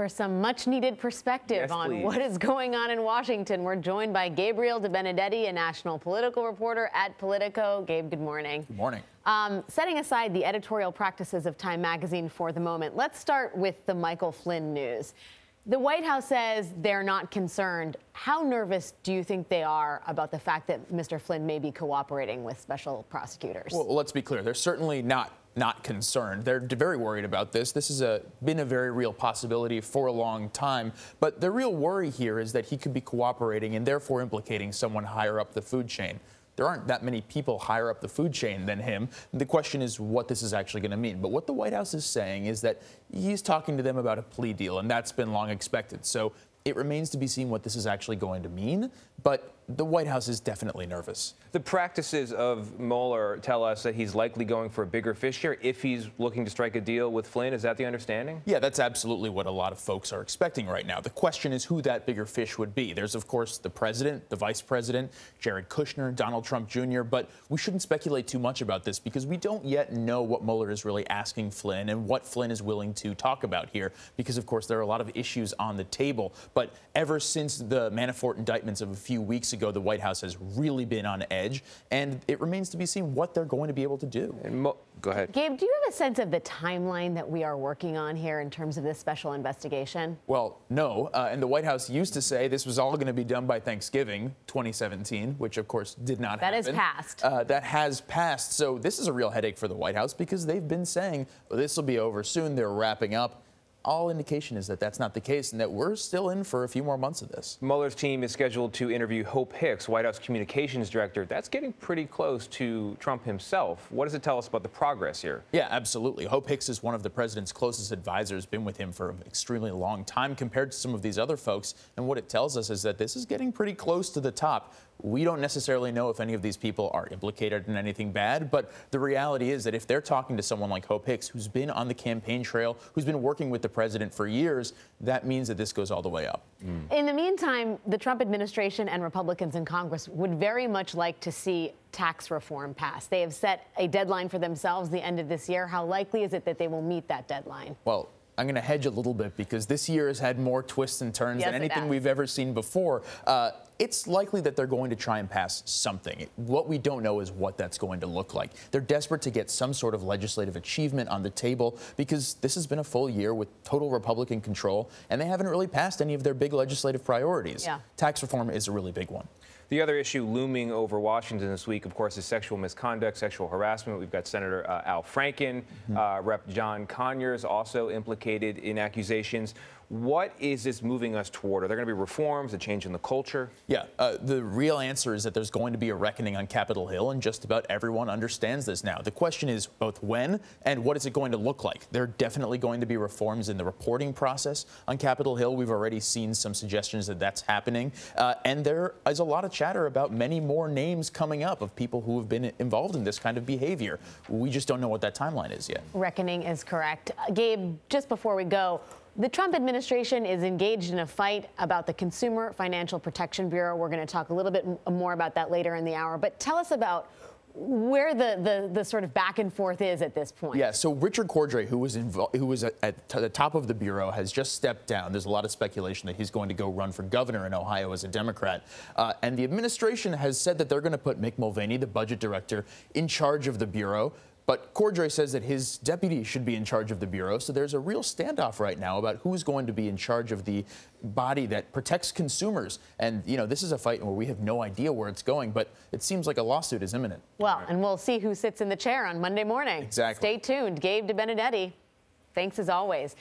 For some much-needed perspective on what is going on in Washington, we're joined by Gabriel Debenedetti, a national political reporter at Politico. Gabe, good morning. Good morning. Setting aside the editorial practices of Time magazine for the moment, let's start with the Michael Flynn news. The White House says they're not concerned. How nervous do you think they are about the fact that Mr. Flynn may be cooperating with special prosecutors? Well, let's be clear. They're certainly not concerned. They're very worried about this. This has been a very real possibility for a long time. But the real worry here is that he could be cooperating and therefore implicating someone higher up the food chain. There aren't that many people higher up the food chain than him. The question is what this is actually going to mean. But what the White House is saying is that he's talking to them about a plea deal, and that's been long expected. So it remains to be seen what this is actually going to mean. But the White House is definitely nervous. The practices of Mueller tell us that he's likely going for a bigger fish here if he's looking to strike a deal with Flynn. Is that the understanding? Yeah, that's absolutely what a lot of folks are expecting right now. The question is who that bigger fish would be. There's, of course, the president, the vice president, Jared Kushner, Donald Trump Jr., but we shouldn't speculate too much about this because we don't yet know what Mueller is really asking Flynn and what Flynn is willing to talk about here because, of course, there are a lot of issues on the table. But ever since the Manafort indictments of a few weeks ago, the White House has really been on edge, and it remains to be seen what they're going to be able to do. Go ahead. Gabe, do you have a sense of the timeline that we are working on here in terms of this special investigation? Well, no. And the White House used to say this was all going to be done by Thanksgiving 2017, which, of course, did not happen. That is passed. That has passed. So this is a real headache for the White House because they've been saying, well, this will be over soon. They're wrapping up. All indication is that that's not the case and that we're still in for a few more months of this. Mueller's team is scheduled to interview Hope Hicks, White House communications director. That's getting pretty close to Trump himself. What does it tell us about the progress here? Yeah, absolutely. Hope Hicks is one of the president's closest advisors, been with him for an extremely long time compared to some of these other folks. And what it tells us is that this is getting pretty close to the top. We don't necessarily know if any of these people are implicated in anything bad, but the reality is that if they're talking to someone like Hope Hicks, who's been on the campaign trail, who's been working with the president for years, that means that this goes all the way up. In the meantime, the Trump administration and Republicans in Congress would very much like to see tax reform pass. They have set a deadline for themselves, the end of this year. How likely is it that they will meet that deadline? Well, I'm going to hedge a little bit because this year has had more twists and turns than anything we've ever seen before. It's likely that they're going to try and pass something. What we don't know is what that's going to look like. They're desperate to get some sort of legislative achievement on the table because this has been a full year with total Republican control, and they haven't really passed any of their big legislative priorities. Yeah. Tax reform is a really big one. The other issue looming over Washington this week, of course, is sexual misconduct, sexual harassment. We've got Senator Al Franken, Rep. John Conyers also implicated in accusations. What is this moving us toward? Are there going to be reforms, a change in the culture? Yeah, the real answer is that there's going to be a reckoning on Capitol Hill, and just about everyone understands this now. The question is both when and what is it going to look like. There are definitely going to be reforms in the reporting process on Capitol Hill. We've already seen some suggestions that that's happening, and there is a lot of chatter about many more names coming up of people who have been involved in this kind of behavior. We just don't know what that timeline is yet. Reckoning is correct. Gabe, just before we go, the Trump administration is engaged in a fight about the Consumer Financial Protection Bureau. We're going to talk a little bit more about that later in the hour. But tell us about where the sort of back and forth is at this point. Yeah, so Richard Cordray, who was at the top of the Bureau, has just stepped down. There's a lot of speculation that he's going to go run for governor in Ohio as a Democrat. And the administration has said that they're going to put Mick Mulvaney, the budget director, in charge of the Bureau. But Cordray says that his deputy should be in charge of the Bureau. So there's a real standoff right now about who's going to be in charge of the body that protects consumers. And, you know, this is a fight where we have no idea where it's going, but it seems like a lawsuit is imminent. Well, and we'll see who sits in the chair on Monday morning. Exactly. Stay tuned. Gabe Debenedetti, thanks as always.